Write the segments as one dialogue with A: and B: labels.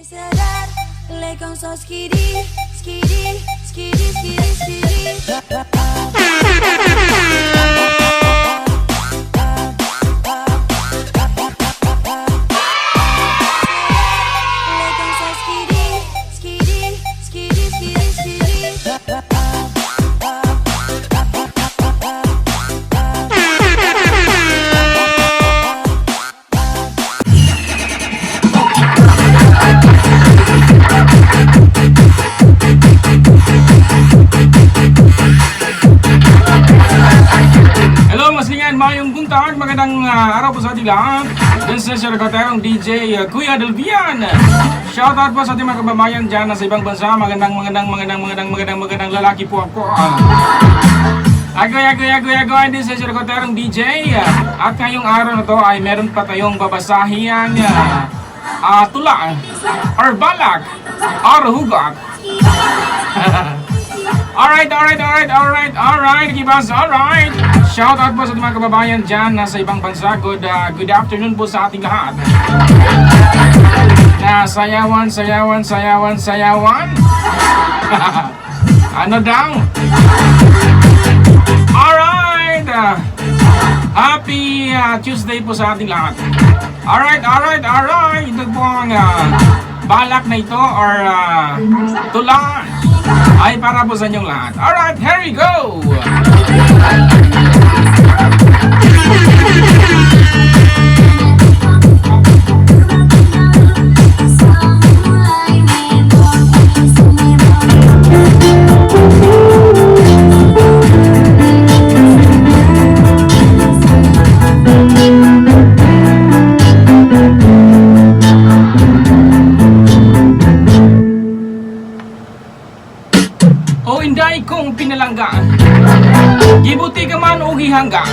A: Les con so skiddy, skiddy, skiddy, skiddy, skiddy. Les con so skiddy, skiddy, skiddy, skiddy, skiddy.
B: Mayong buntag, magandang araw po sa ating lahat. This is your katerong DJ Kuya Delvian. Shoutout po sa ating mga kababayan dyan sa ibang bansa. Magandang lalaki po ako. Agoy. This is your katerong DJ. At ngayong araw na to ay meron pa tayong babasahin tula or balak or hugot. Alright, Kibas, alright. Shoutout po sa mga kababayan dyan sa ibang bansa. Good afternoon po sa ating lahat. Na sayawan. Ano daw? Alright. Happy Tuesday po sa ating lahat. Alright. Ito po ang balak na ito or tula ay para po sa inyong lahat. Alright, here we go! O inday kong pinalangga, gibuti ka man o gihangga.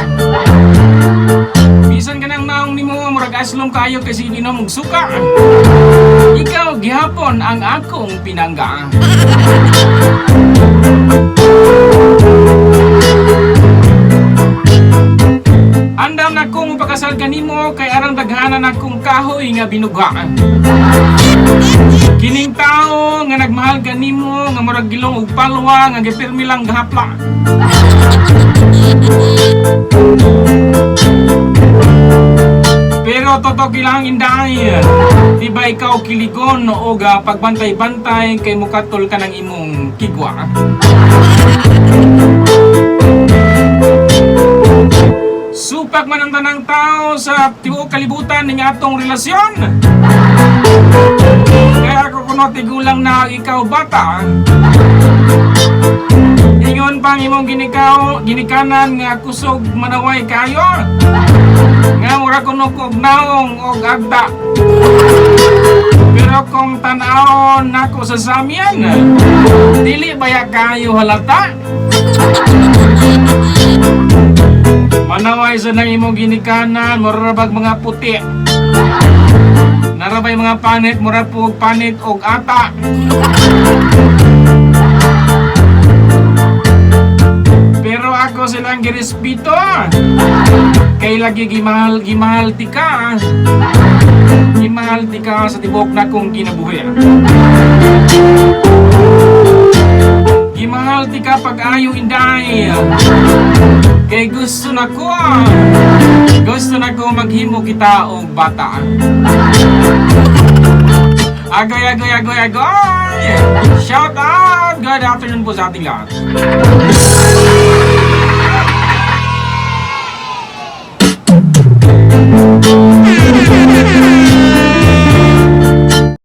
B: Bisan ka nang naong ni mo, murag aslong kayo kasi hindi na magsuka. Ikaw gihapon ang akong pinangga. Andam na kong pakasal kanimo kay arang daghanan akong kahoy nga binuga. Kining tao nga nagmahal kanimo nga murag gilong og palwa nga gipirmi lang gahapla. Pero totoo kilang inday, di ba ikaw kiligon o pagbantay-bantay kay mukatol ka ng imong kigwa? Supak man ang tanang tao sa tibuok kalibutan ning atong relasyon. Kaya ako kuno tigulang na ikaw bata. Ingon pang imong ginikanan nga kusog manaway kayo. Nga mura kuno kog naong og agda. Pero kung tan-awon nako sa samyan, dili baya kayo halata. Manaway sa nang imong ginikanan, murabag mga puti. Narabay mga panit, murapog panit og ata. Pero ako silang girespeto. Kay lagi gimahal tika. Gimahal tika sa tibok na kong ginabuhi. Gimahal tika pag-ayo inday. Kay gusto na ko maghimo kita og bata. Agoy. Shout out! Good afternoon po sa ating lahat.